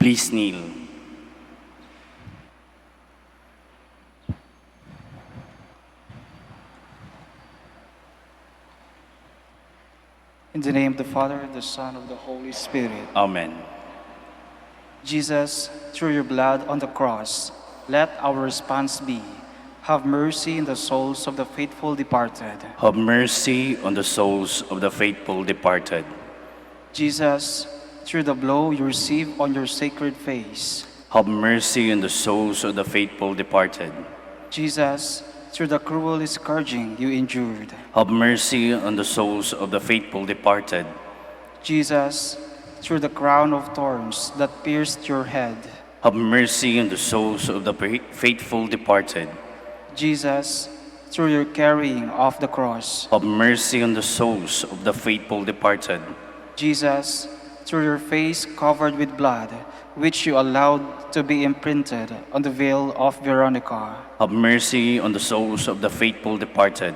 Please kneel. In the name of the Father, the Son, of the Holy Spirit. Amen. Jesus, through your blood on the cross, let our response be, have mercy in the souls of the faithful departed. Have mercy on the souls of the faithful departed. Jesus, through the blow you received on your sacred face. Have mercy on the souls of the faithful departed. Jesus, through the cruel scourging you endured. Have mercy on the souls of the faithful departed. Jesus, through the crown of thorns that pierced your head. Have mercy on the souls of the faithful departed. Jesus, through your carrying of the cross. Have mercy on the souls of the faithful departed. Jesus, through your face covered with blood, which you allowed to be imprinted on the veil of Veronica. Have mercy on the souls of the faithful departed.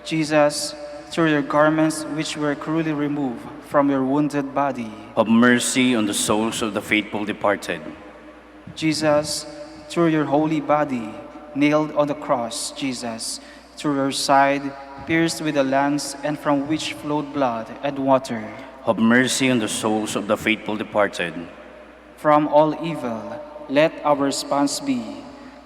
Jesus, through your garments which were cruelly removed from your wounded body. Have mercy on the souls of the faithful departed. Jesus, through your holy body, nailed on the cross, Jesus, through your side, pierced with a lance and from which flowed blood and water. Have mercy on the souls of the faithful departed. From all evil, let our response be,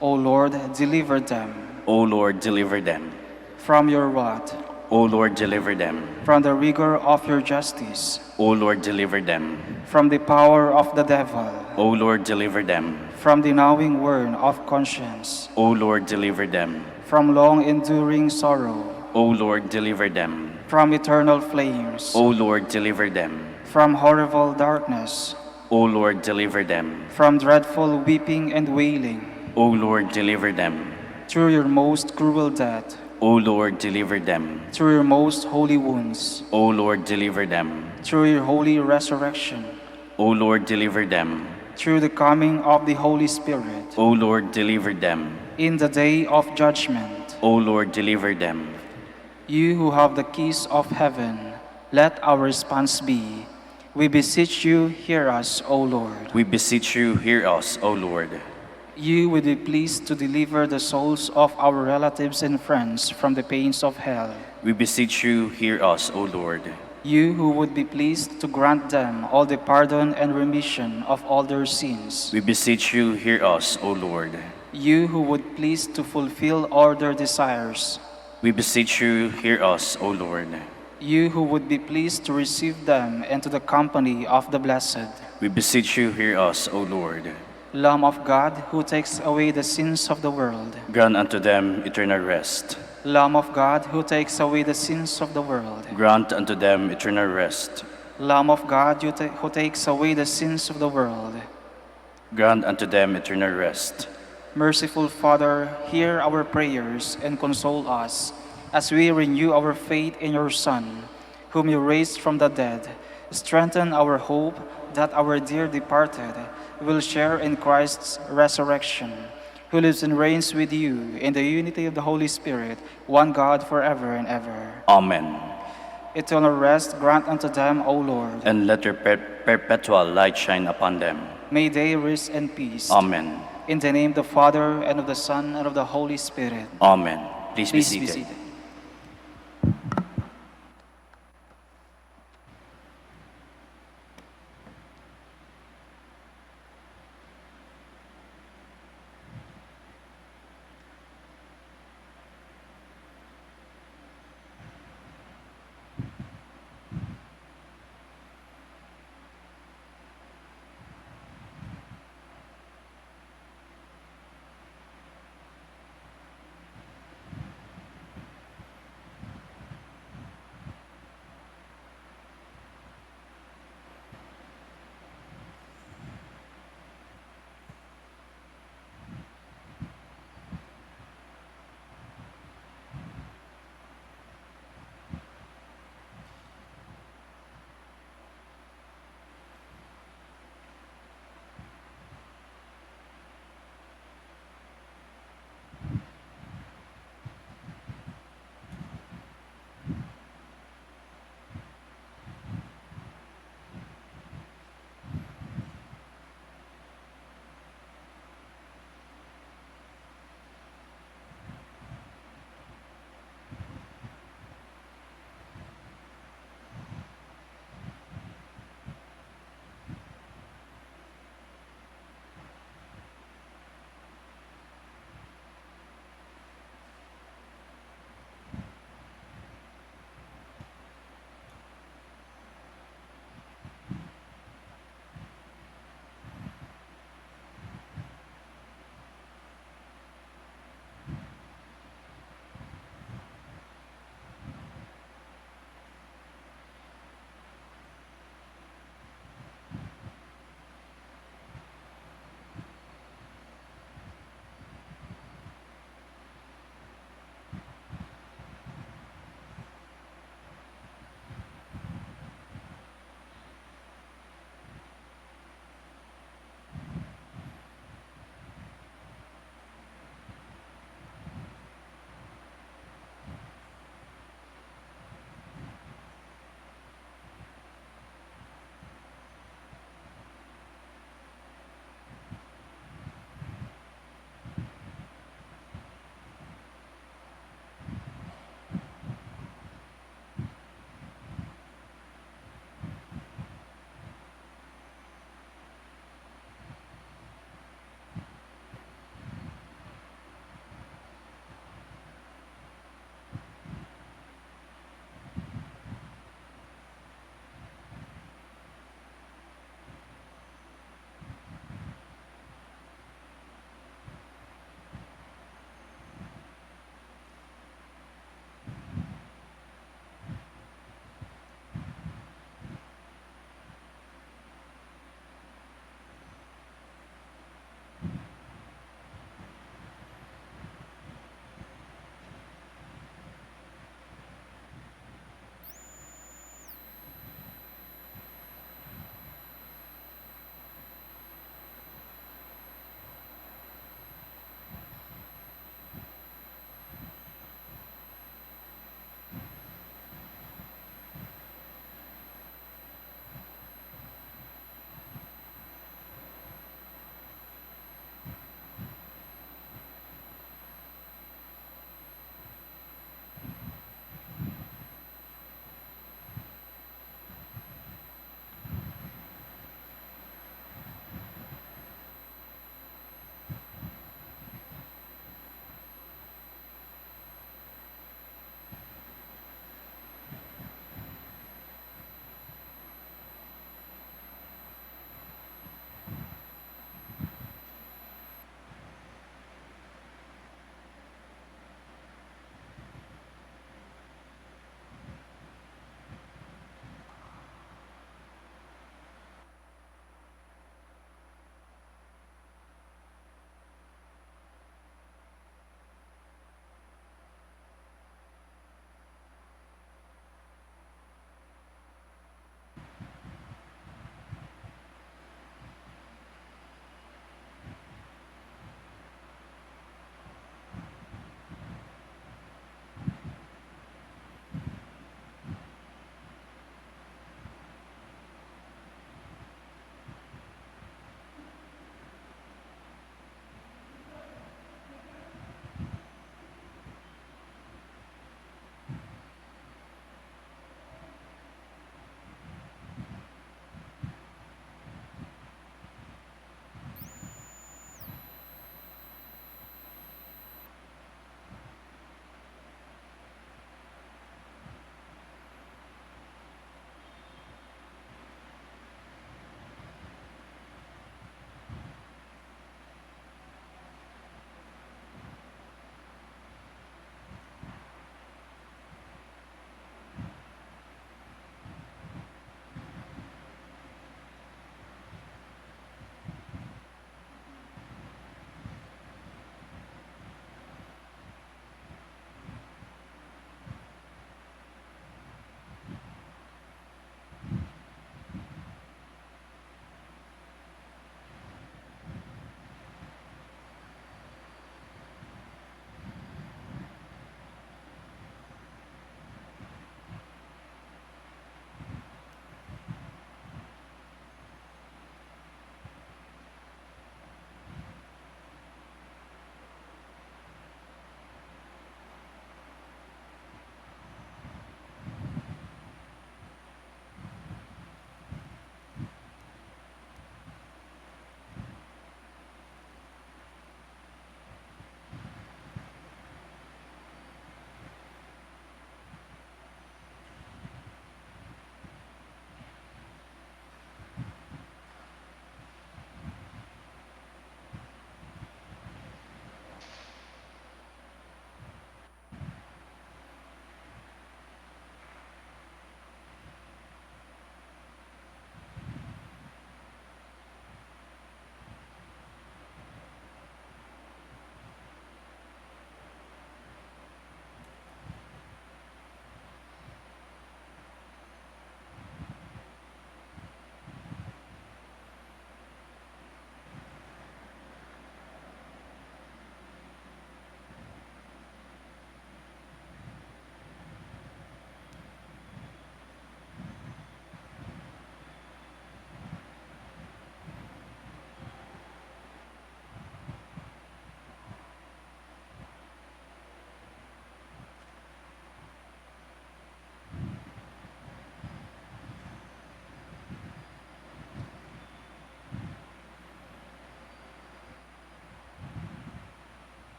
O Lord, deliver them. O Lord, deliver them. From your wrath. O Lord, deliver them. From the rigor of your justice. O Lord, deliver them. From the power of the devil. O Lord, deliver them. From the gnawing worm of conscience. O Lord, deliver them. From long-enduring sorrow. O Lord, deliver them. From eternal flames. O Lord, deliver them. From horrible darkness. O Lord, deliver them. From dreadful weeping and wailing. O Lord, deliver them. Through your most cruel death. O Lord, deliver them. Through your most holy wounds. O Lord, deliver them. Through your holy resurrection. O Lord, deliver them. Through the coming of the Holy Spirit. O Lord, deliver them. In the day of judgment. O Lord, deliver them. You who have the keys of heaven, let our response be, we beseech you, hear us, O Lord. We beseech you, hear us, O Lord. You would be pleased to deliver the souls of our relatives and friends from the pains of hell. We beseech you, hear us, O Lord. You who would be pleased to grant them all the pardon and remission of all their sins. We beseech you, hear us, O Lord. You who would please to fulfill all their desires. We beseech you, hear us, O Lord. You who would be pleased to receive them into the company of the blessed. We beseech you, hear us, O Lord. Lamb of God, who takes away the sins of the world. Grant unto them eternal rest. Lamb of God, who takes away the sins of the world. Grant unto them eternal rest. Lamb of God, who takes away the sins of the world. Grant unto them eternal rest. Merciful Father, hear our prayers and console us as we renew our faith in your Son, whom you raised from the dead. Strengthen our hope that our dear departed will share in Christ's resurrection, who lives and reigns with you in the unity of the Holy Spirit, one God forever and ever. Amen. Eternal rest grant unto them, O Lord. And let your perpetual light shine upon them. May they rest in peace. Amen. In the name of the Father, and of the Son, and of the Holy Spirit. Amen. Please be Please be seated. seated.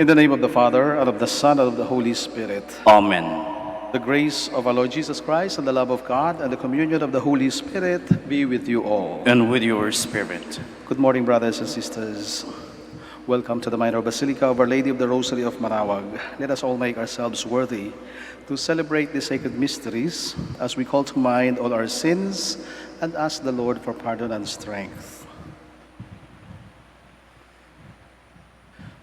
In the name of the Father, and of the Son, and of the Holy Spirit. Amen. The grace of our Lord Jesus Christ, and the love of God, and the communion of the Holy Spirit be with you all. And with your spirit. Good morning, brothers and sisters. Welcome to the Minor Basilica of Our Lady of the Rosary of Manaoag. Let us all make ourselves worthy to celebrate the sacred mysteries as we call to mind all our sins and ask the Lord for pardon and strength.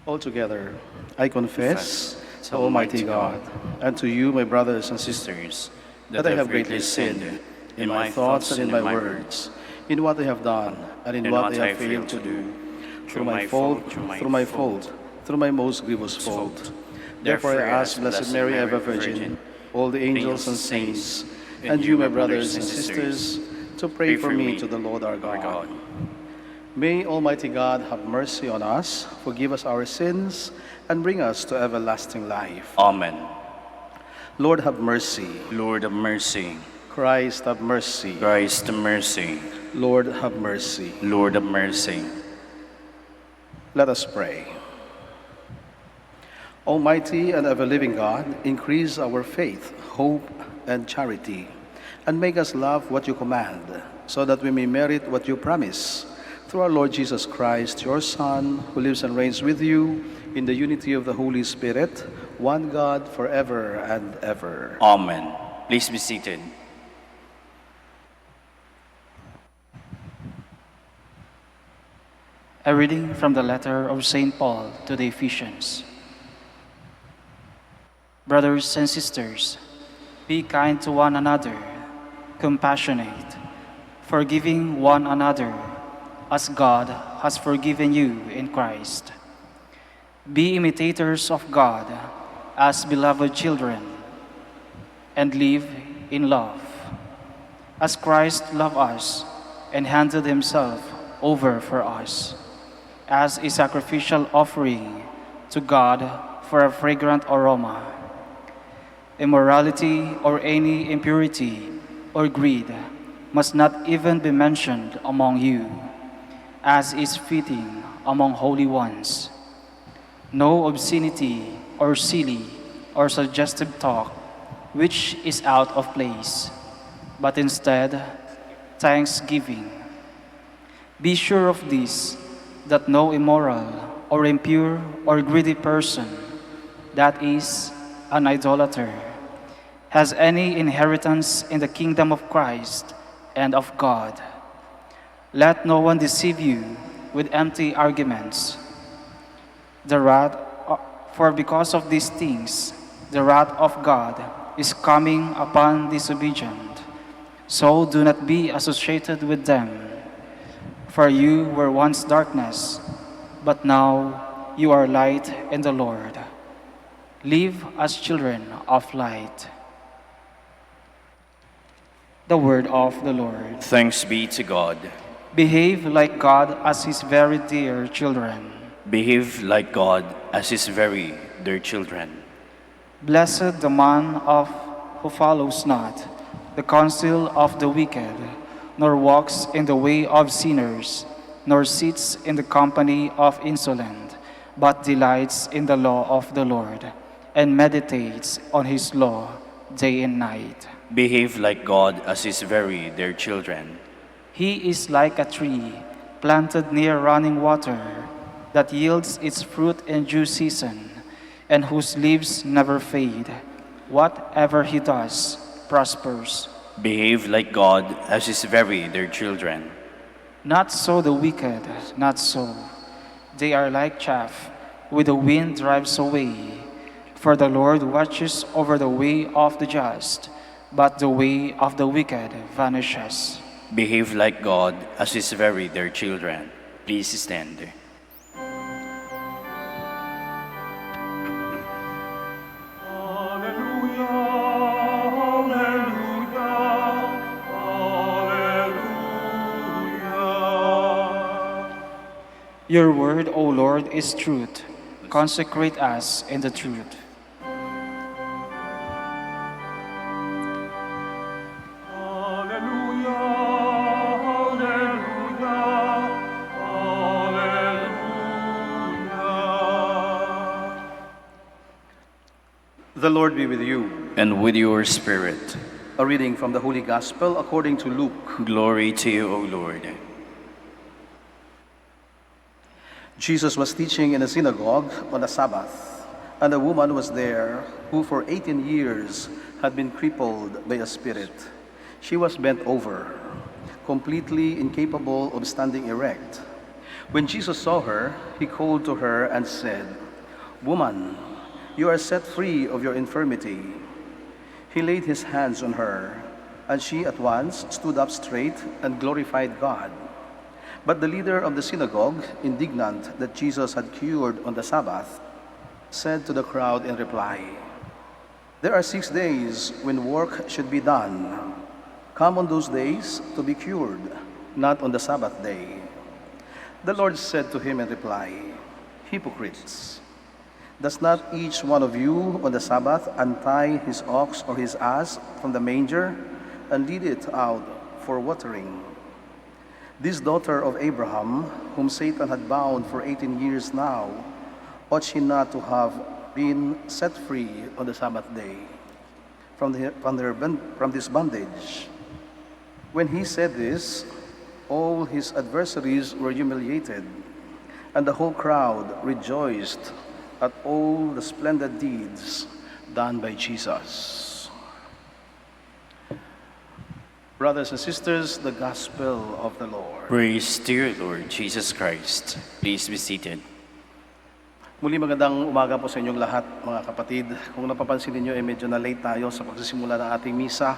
All together, I confess to Almighty God and to you, my brothers and sisters, that I have greatly sinned in my thoughts and in my words, in what I have done and in what I have failed to do, through my fault, through my most grievous fault. Therefore I ask Blessed Mary, ever Virgin, all the angels and saints, and you, my brothers and sisters, to pray for me to the Lord our God. May Almighty God have mercy on us, forgive us our sins, and bring us to everlasting life. Amen. Lord, have mercy. Lord of mercy. Christ, have mercy. Christ of mercy. Lord, have mercy. Lord of mercy. Let us pray. Almighty and ever-living God, increase our faith, hope, and charity, and make us love what you command, so that we may merit what you promise. Through our Lord Jesus Christ, your Son, who lives and reigns with you in the unity of the Holy Spirit, one God, forever and ever. Amen. Please be seated. A reading from the letter of St. Paul to the Ephesians. Brothers and sisters, be kind to one another, compassionate, forgiving one another, as God has forgiven you in Christ. Be imitators of God as beloved children, and live in love, as Christ loved us and handed himself over for us, as a sacrificial offering to God for a fragrant aroma. Immorality or any impurity or greed must not even be mentioned among you, as is fitting among holy ones. No obscenity or silly or suggestive talk which is out of place, but instead thanksgiving. Be sure of this, that no immoral or impure or greedy person, that is, an idolater, has any inheritance in the kingdom of Christ and of God. Let no one deceive you with empty arguments. For because of these things, the wrath of God is coming upon disobedient. So do not be associated with them. For you were once darkness, but now you are light in the Lord. Live as children of light. The word of the Lord. Thanks be to God. Behave like God as his very dear children. Behave like God as his very dear children. Blessed the man who follows not the counsel of the wicked, nor walks in the way of sinners, nor sits in the company of insolent, but delights in the law of the Lord, and meditates on his law day and night. Behave like God as his very dear children. He is like a tree planted near running water, that yields its fruit in due season, and whose leaves never fade. Whatever he does prospers. Behave like God as his very dear children. Not so the wicked, not so. They are like chaff, which the wind drives away. For the Lord watches over the way of the just, but the way of the wicked vanishes. Behave like God as his very dear children. Please stand. Your word, O Lord, is truth. Consecrate us in the truth. The Lord be with you. And with your spirit. A reading from the Holy Gospel according to Luke. Glory to you, O Lord. Jesus was teaching in a synagogue on the Sabbath, and a woman was there who for 18 years had been crippled by a spirit. She was bent over, completely incapable of standing erect. When Jesus saw her, he called to her and said, "Woman, you are set free of your infirmity." He laid his hands on her, and she at once stood up straight and glorified God. But the leader of the synagogue, indignant that Jesus had cured on the Sabbath, said to the crowd in reply, "There are 6 days when work should be done. Come on those days to be cured, not on the Sabbath day." The Lord said to him in reply, "Hypocrites! Does not each one of you on the Sabbath untie his ox or his ass from the manger and lead it out for watering? This daughter of Abraham, whom Satan had bound for 18 years now, ought she not to have been set free on the Sabbath day from this bondage?" When he said this, all his adversaries were humiliated, and the whole crowd rejoiced at all the splendid deeds done by Jesus. Brothers and sisters, the Gospel of the Lord. Praise to you, Lord Jesus Christ. Please be seated. Muli magandang umaga po sa inyong lahat, mga kapatid. Kung napapansin niyo, medyo na late tayo sa pagsisimula ng ating misa.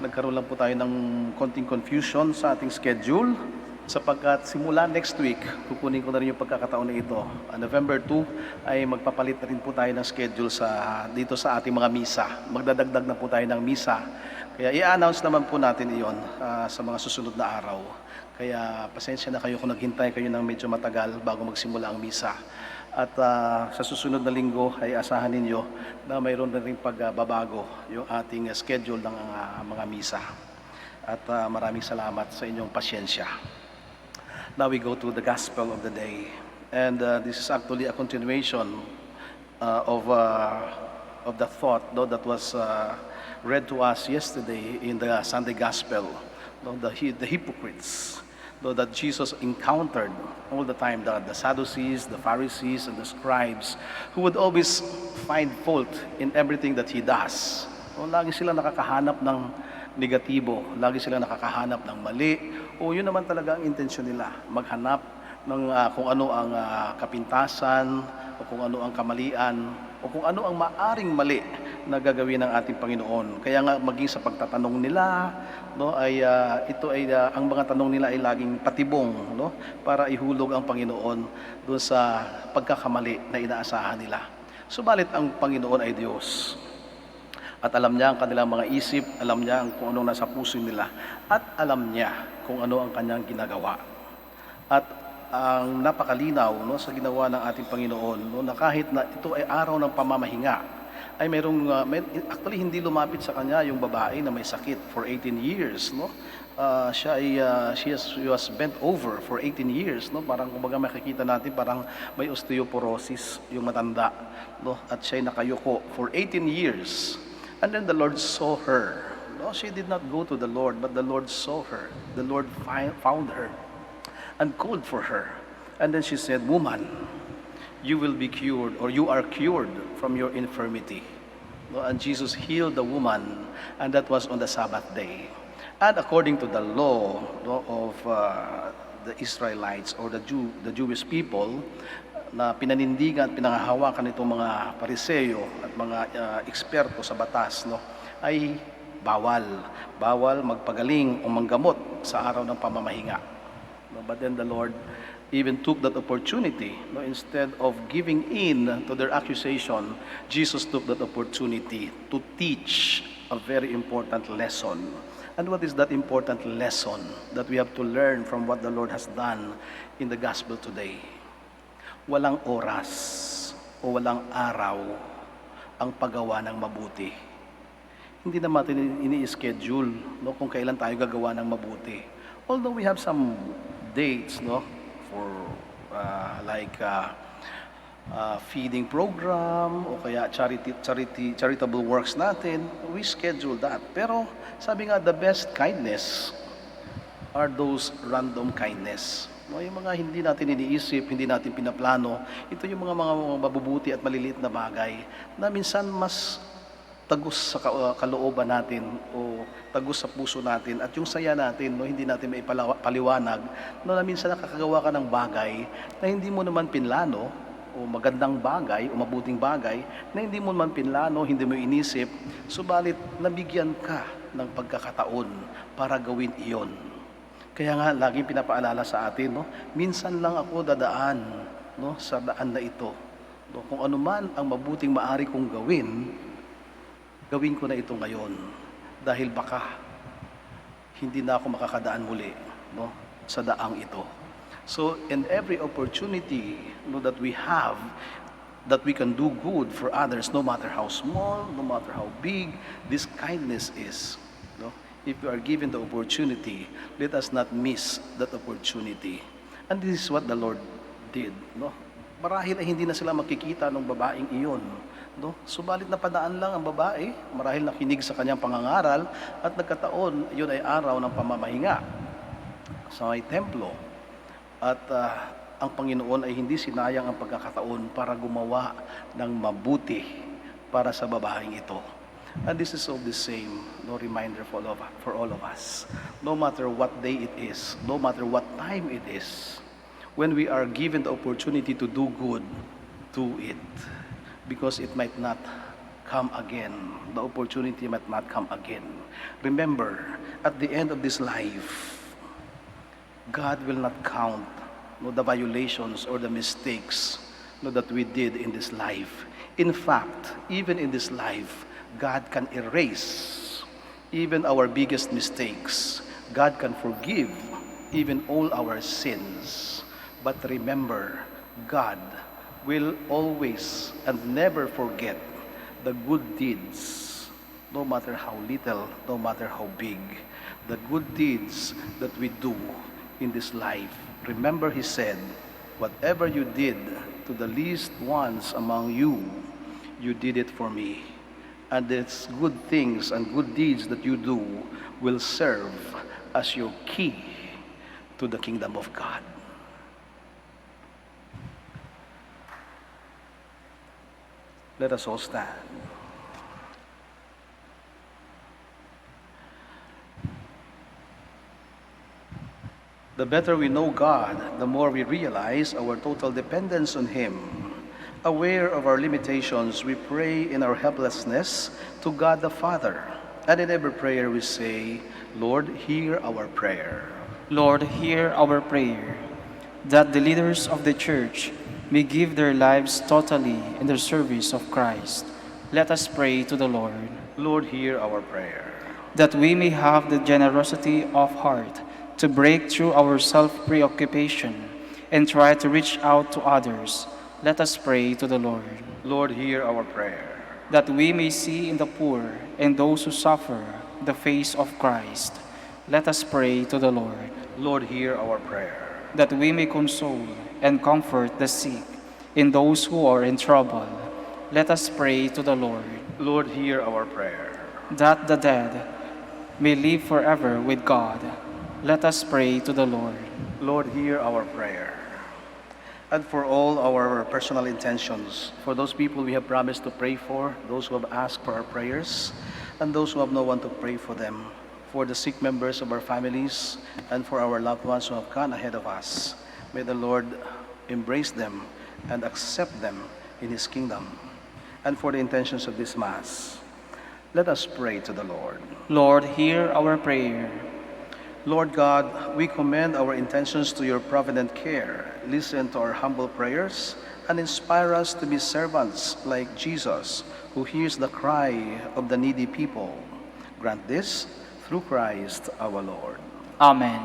Nagkaroon lang po tayo ng konting confusion sa ating schedule, sapagkat simula next week, kukunin ko na rin yung pagkakataon na ito. November 2 ay magpapalit na rin po tayo ng schedule dito sa ating mga misa. Magdadagdag na po tayo ng misa. Kaya i-announce naman po natin iyon sa mga susunod na araw. Kaya pasensya na kayo kung naghintay kayo ng medyo matagal bago magsimula ang misa. At sa susunod na linggo ay asahan ninyo na mayroon na rin pagbabago yung ating schedule ng mga misa. At maraming salamat sa inyong pasyensya. Now we go to the Gospel of the day. And this is actually a continuation of the thought that was read to us yesterday in the Sunday Gospel. The hypocrites that Jesus encountered all the time, the Sadducees, the Pharisees, and the scribes, who would always find fault in everything that he does. Lagi sila nakakahanap ng negatibo, lagi sila nakakahanap ng mali, yun naman talaga ang intensyon nila, maghanap ng kung ano ang kapintasan, o kung ano ang kamalian, o kung ano ang maaring mali na gagawin ng ating Panginoon. Kaya nga maging sa pagtatanong nila, ang mga tanong nila ay laging patibong, para ihulog ang Panginoon doon sa pagkakamali na inaasahan nila. Subalit ang Panginoon ay Diyos. At alam niya ang kanilang mga isip, alam niya kung anong nasa puso nila, at alam niya kung ano ang kanyang ginagawa. At ang napakalinaw sa ginawa ng ating Panginoon, na kahit na ito ay araw ng pamamahinga, ay actually hindi lumapit sa kanya yung babae na may sakit for 18 years. She was bent over for 18 years. Parang kumbaga makikita natin parang may osteoporosis yung matanda. At siya'y nakayuko for 18 years. And then the Lord saw her. She did not go to the Lord, but the Lord saw her. The Lord found her and called for her. And then she said, "Woman, you will be cured, or you are cured from your infirmity." And Jesus healed the woman, and that was on the Sabbath day. And according to the law of the Israelites, or the Jewish people, na pinanindigan at pinangahawakan nitong mga Pariseo at mga eksperto sa batas, ay bawal magpagaling o manggamot sa araw ng pamamahinga. But then the Lord even took that opportunity. Instead of giving in to their accusation, Jesus took that opportunity to teach a very important lesson. And what is that important lesson that we have to learn from what the Lord has done in the gospel today? Walang oras o walang araw ang paggawa ng mabuti. Hindi naman natin ini-schedule kung kailan tayo gagawa ng mabuti. Although we have some dates for feeding program o kaya charitable works natin, we schedule that. Pero sabi nga, the best kindness are those random kindness. No, yung mga hindi natin iniisip, hindi natin pinaplano, ito yung mga mabubuti at maliliit na bagay na minsan mas tagus sa kalooban natin o tagus sa puso natin at yung saya natin, no, hindi natin may paliwanag, no, na minsan nakakagawa ka ng bagay na hindi mo naman pinlano o magandang bagay o mabuting bagay na hindi mo naman pinlano, hindi mo inisip, subalit nabigyan ka ng pagkakataon para gawin iyon. Kaya nga, laging pinapaalala sa atin, no, minsan lang ako dadaan, no, sa daan na ito. No, kung ano man ang mabuting maari kong gawin ko na ito ngayon. Dahil baka hindi na ako makakadaan muli, no, sa daang ito. So, in every opportunity, no, that we have, that we can do good for others, no matter how small, no matter how big, this kindness is, no? If we are given the opportunity, let us not miss that opportunity. And this is what the Lord did, no? Marahil ay hindi na sila makikita ng babaeng iyon, no? Subalit napadaan lang ang babae, marahil nakinig sa kanyang pangangaral, at nagkataon, yun ay araw ng pamamahinga sa may templo. At ang Panginoon ay hindi sinayang ang pagkakataon para gumawa ng mabuti para sa babaeng ito. And this is all the same, no, reminder for all of us. No matter what day it is, no matter what time it is, when we are given the opportunity to do good, do it. Because it might not come again. The opportunity might not come again. Remember, at the end of this life, God will not count, no, the violations or the mistakes, no, that we did in this life. In fact, even in this life, God can erase even our biggest mistakes. God can forgive even all our sins. But remember, God will always and never forget the good deeds, no matter how little, no matter how big, the good deeds that we do in this life. Remember, He said, whatever you did to the least ones among you, you did it for me. And these good things and good deeds that you do will serve as your key to the kingdom of God. Let us all stand. The better we know God, the more we realize our total dependence on Him. Aware of our limitations, we pray in our helplessness to God the Father. And in every prayer we say, Lord, hear our prayer. Lord, hear our prayer, that the leaders of the Church may give their lives totally in the service of Christ. Let us pray to the Lord. Lord, hear our prayer. That we may have the generosity of heart to break through our self-preoccupation and try to reach out to others. Let us pray to the Lord. Lord, hear our prayer. That we may see in the poor and those who suffer the face of Christ. Let us pray to the Lord. Lord, hear our prayer. That we may console and comfort the sick and those who are in trouble. Let us pray to the Lord. Lord, hear our prayer. That the dead may live forever with God. Let us pray to the Lord. Lord, hear our prayer. And for all our personal intentions, for those people we have promised to pray for, those who have asked for our prayers, and those who have no one to pray for them, for the sick members of our families, and for our loved ones who have gone ahead of us, may the Lord embrace them and accept them in His kingdom. And for the intentions of this Mass, let us pray to the Lord. Lord, hear our prayer. Lord God, we commend our intentions to your provident care. Listen to our humble prayers and inspire us to be servants like Jesus, who hears the cry of the needy people. Grant this through Christ our Lord. Amen.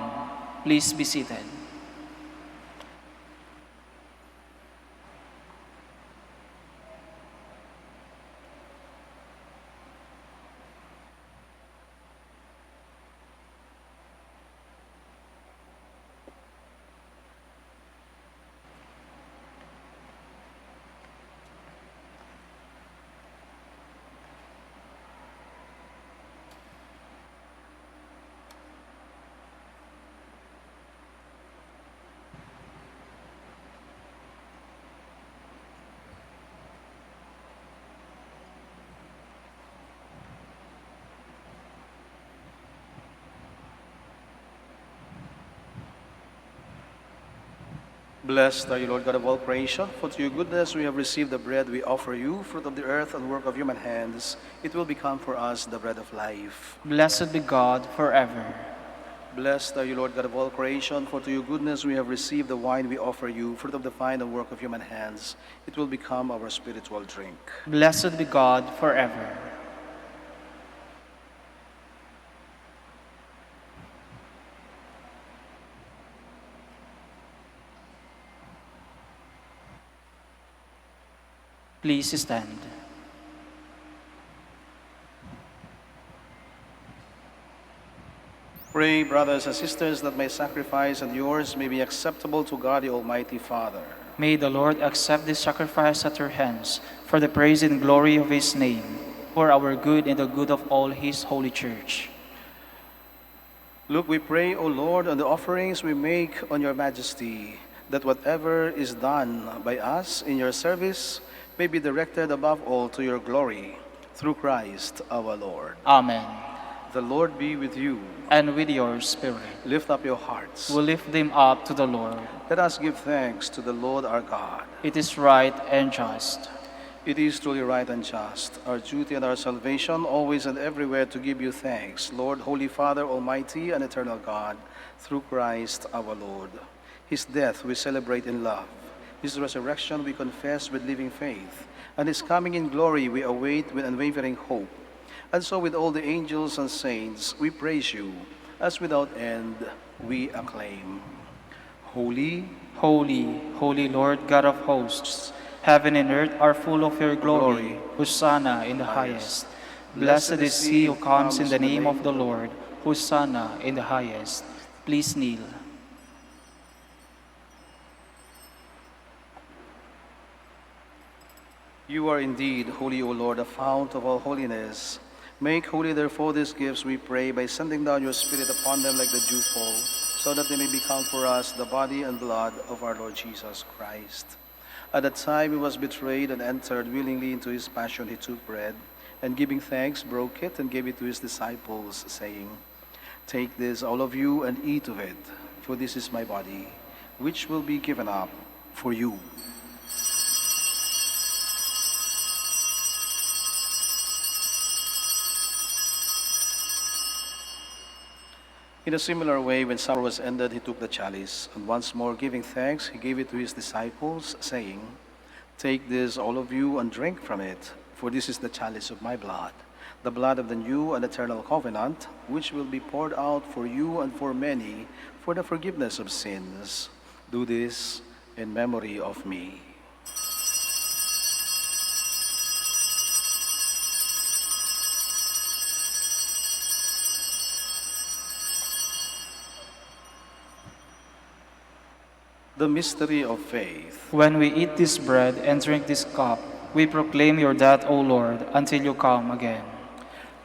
Please be seated. Blessed are you, Lord God of all creation, for to your goodness we have received the bread we offer you, fruit of the earth and work of human hands. It will become for us the bread of life. Blessed be God forever. Blessed are you, Lord God of all creation, for to your goodness we have received the wine we offer you, fruit of the vine and work of human hands. It will become our spiritual drink. Blessed be God forever. Please stand. Pray, brothers and sisters, that my sacrifice and yours may be acceptable to God the Almighty Father. May the Lord accept this sacrifice at your hands for the praise and glory of his name, for our good and the good of all his holy church. Look, we pray, O Lord, on the offerings we make on your majesty, that whatever is done by us in your service may be directed above all to your glory, through Christ our Lord. Amen. The Lord be with you. And with your spirit. Lift up your hearts. We lift them up to the Lord. Let us give thanks to the Lord our God. It is right and just. It is truly right and just, our duty and our salvation, always and everywhere to give you thanks, Lord, Holy Father, Almighty and eternal God, through Christ our Lord. His death we celebrate in love. His resurrection we confess with living faith. And his coming in glory we await with unwavering hope. And so with all the angels and saints we praise you, as without end we acclaim. Holy, Holy, holy Lord God of hosts, heaven and earth are full of your glory. Hosanna in the highest. Blessed is he who comes in the name of the Lord. Hosanna in the highest. Please kneel. you are indeed holy, O Lord, the fount of all holiness. Make holy, therefore, these gifts, we pray, by sending down your Spirit upon them like the dewfall, so that they may become for us the body and blood of our Lord Jesus Christ. At the time he was betrayed and entered willingly into his passion, he took bread, and giving thanks, broke it and gave it to his disciples, saying, "Take this, all of you, and eat of it, for this is my body, which will be given up for you." In a similar way, when supper was ended, he took the chalice, and once more giving thanks, he gave it to his disciples, saying, "Take this, all of you, and drink from it, for this is the chalice of my blood, the blood of the new and eternal covenant, which will be poured out for you and for many for the forgiveness of sins. Do this in memory of me." The mystery of faith. When we eat this bread and drink this cup, we proclaim your death, O Lord, until you come again.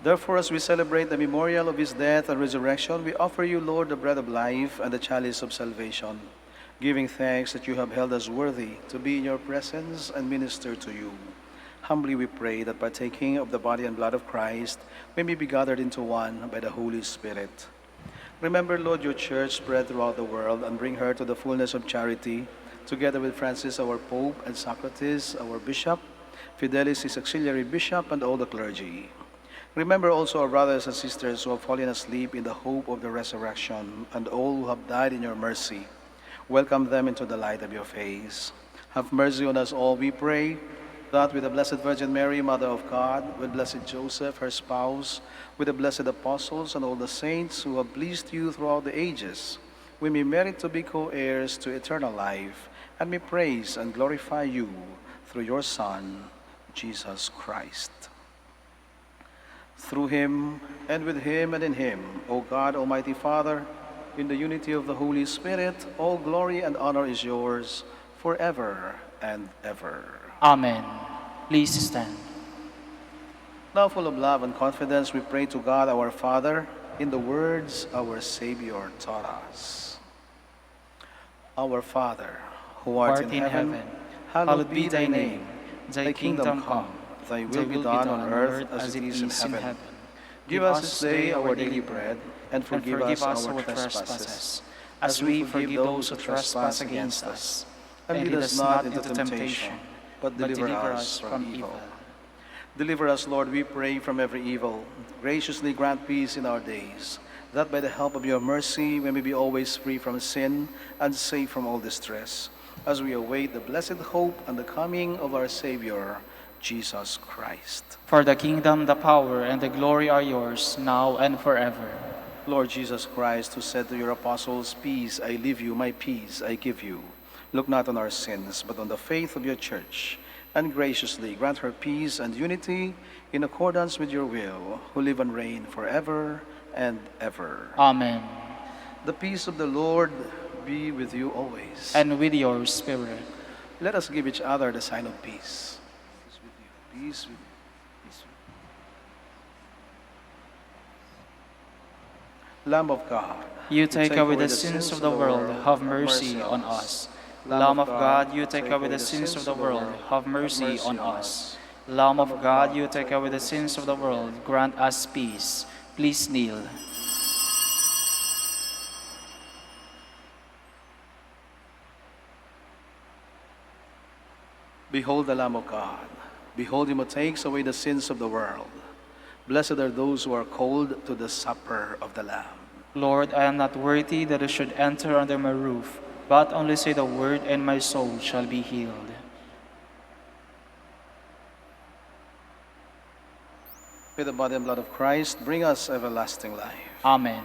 Therefore, as we celebrate the memorial of his death and resurrection, we offer you, Lord, the bread of life and the chalice of salvation, giving thanks that you have held us worthy to be in your presence and minister to you. Humbly we pray that partaking of the body and blood of Christ, we may be gathered into one by the Holy Spirit. Remember, Lord, your church spread throughout the world, and bring her to the fullness of charity, together with Francis, our Pope, and Socrates, our Bishop, Fidelis, his auxiliary bishop, and all the clergy. Remember also our brothers and sisters who have fallen asleep in the hope of the resurrection, and all who have died in your mercy. Welcome them into the light of your face. Have mercy on us all, we pray, that with the Blessed Virgin Mary, Mother of God, with Blessed Joseph, her spouse, with the blessed apostles and all the saints who have pleased you throughout the ages, we may merit to be co-heirs to eternal life, and may praise and glorify you through your Son, Jesus Christ. Through him, and with him, and in him, O God, Almighty Father, in the unity of the Holy Spirit, all glory and honor is yours forever and ever. Amen. Please stand. Now, full of love and confidence, we pray to God our Father in the words our Savior taught us. Our Father, who art in heaven, hallowed be thy name. Thy kingdom come, thy will be done on earth as it is in heaven. Give us this day our daily bread, and forgive us our trespasses, as we forgive those who trespass against us. And lead us not into temptation, but deliver us from evil. Deliver us, Lord, we pray, from every evil. Graciously grant peace in our days, that by the help of your mercy we may be always free from sin and safe from all distress, as we await the blessed hope and the coming of our Savior, Jesus Christ. For the kingdom, the power, and the glory are yours, now and forever. Lord Jesus Christ, who said to your apostles, "Peace I leave you, my peace I give you," look not on our sins, but on the faith of your church, and graciously grant her peace and unity in accordance with your will, who live and reign forever and ever. Amen. The peace of the Lord be with you always. And with your spirit. Let us give each other the sign of peace. Peace with you. Peace with you. Peace with you. Lamb of God, You take away the sins of the world, have mercy on us. Lamb of God, you take away the sins of the world, have mercy on us. Lamb of God, you take away the sins of the world, grant us peace. Please kneel. Behold the Lamb of God. Behold him who takes away the sins of the world. Blessed are those who are called to the supper of the Lamb. Lord, I am not worthy that you should enter under my roof, but only say the word, and my soul shall be healed. With the body and blood of Christ, bring us everlasting life. Amen.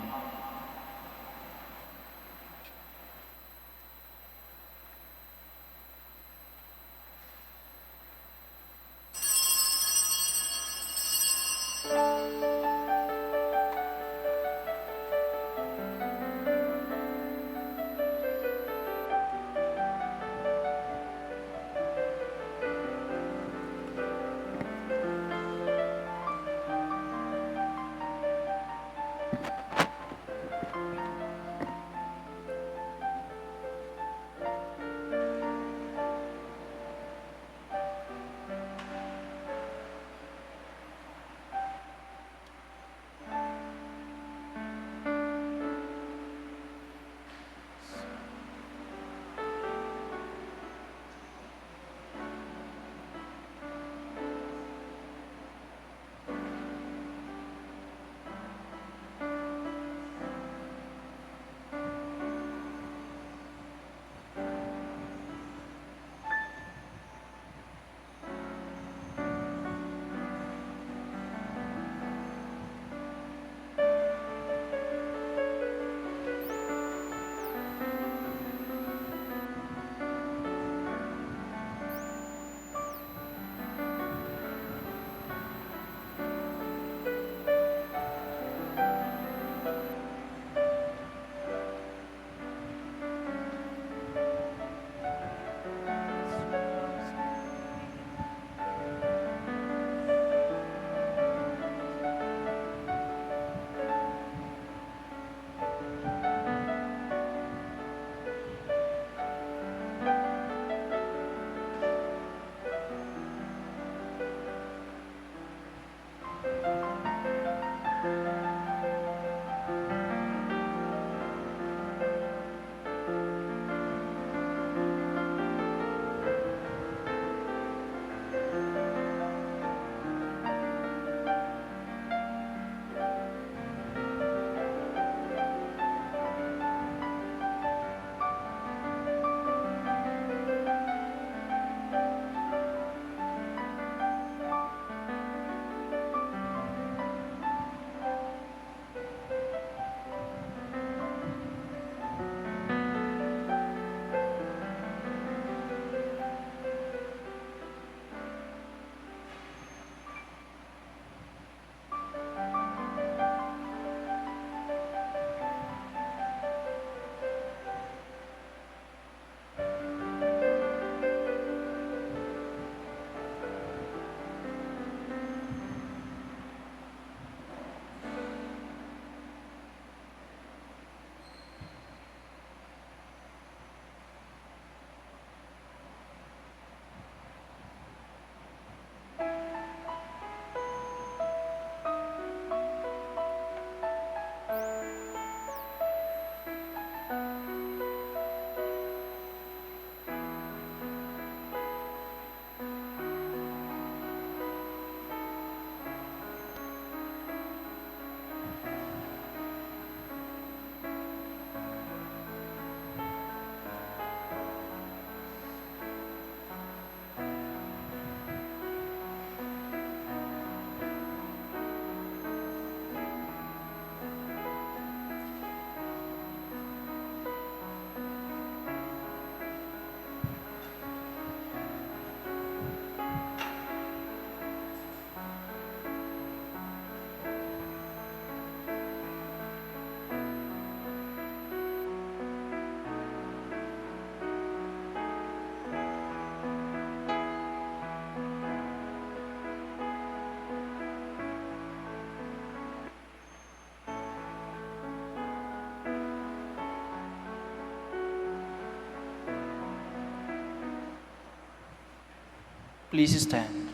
Please stand.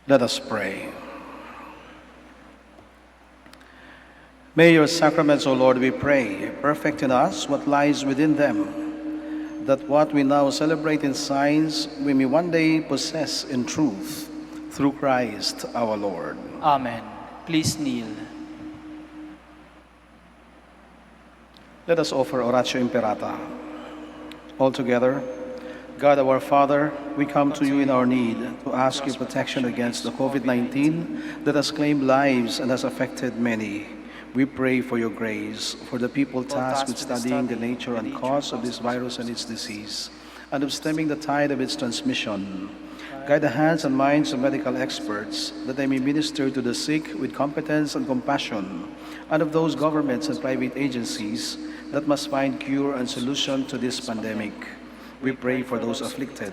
Let us pray. May your sacraments, O Lord, we pray, perfect in us what lies within them, that what we now celebrate in signs we may one day possess in truth, through Christ our Lord. Amen. Please kneel. Let us offer Oratio Imperata. All together, God our Father, we come to you in our need to ask your protection against the COVID-19 that has claimed lives and has affected many. We pray for your grace, for the people tasked with studying the nature and cause of this virus and its disease, and of stemming the tide of its transmission. Guide the hands and minds of medical experts, that they may minister to the sick with competence and compassion, and of those governments and private agencies that must find cure and solution to this pandemic. We pray for those afflicted.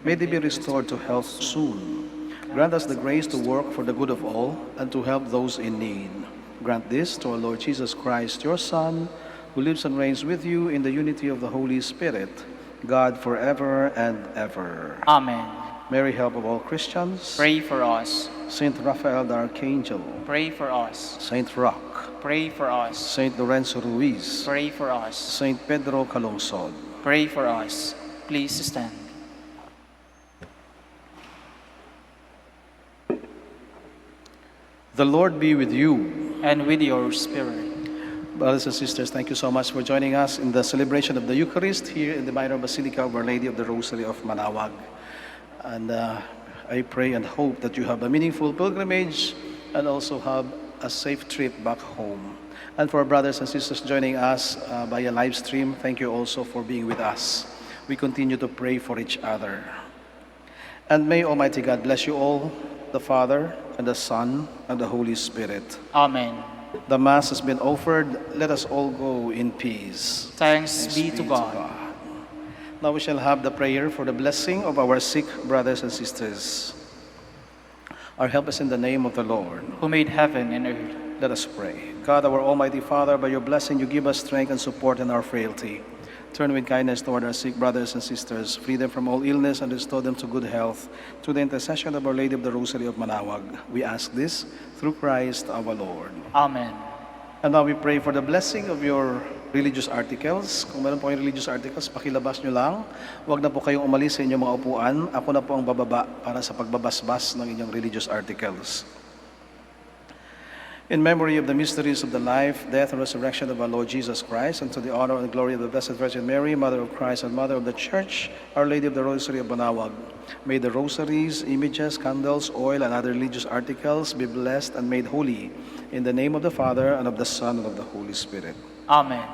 May they be restored to health soon. Grant us the grace to work for the good of all and to help those in need. Grant this to our Lord Jesus Christ, your Son, who lives and reigns with you in the unity of the Holy Spirit, God forever and ever. Amen. Mary, help of all Christians. Pray for us. Saint Raphael the Archangel. Pray for us. Saint Roch. Pray for us. Saint Lorenzo Ruiz. Pray for us. Saint Pedro Calungsod. Pray for us. Please stand. The Lord be with you. And with your spirit. Brothers and sisters, thank you so much for joining us in the celebration of the Eucharist here in the Minor Basilica of Our Lady of the Rosary of Manaoag. And I pray and hope that you have a meaningful pilgrimage and also have a safe trip back home. And for our brothers and sisters joining us via live stream, thank you also for being with us. We continue to pray for each other. And may Almighty God bless you all, the Father, and the Son, and the Holy Spirit. Amen. The Mass has been offered. Let us all go in peace. Thanks be to God. Now we shall have the prayer for the blessing of our sick brothers and sisters. Our help is in the name of the Lord, Who made heaven and earth. Let us pray. God, our Almighty Father, by your blessing you give us strength and support in our frailty. Turn with kindness toward our sick brothers and sisters, free them from all illness and restore them to good health. Through the intercession of Our Lady of the Rosary of Manaoag, we ask this through Christ our Lord. Amen. And now we pray for the blessing of your religious articles. Kung meron po kayong religious articles, pakilabas nyo lang. Huwag na po kayong umalis sa inyong mga upuan. Ako na po ang bababa para sa pagbabasbas ng inyong religious articles. In memory of the mysteries of the life, death, and resurrection of our Lord Jesus Christ, and to the honor and glory of the Blessed Virgin Mary, Mother of Christ and Mother of the Church, Our Lady of the Rosary of Manaoag, may the rosaries, images, candles, oil, and other religious articles be blessed and made holy. In the name of the Father, and of the Son, and of the Holy Spirit. Amen.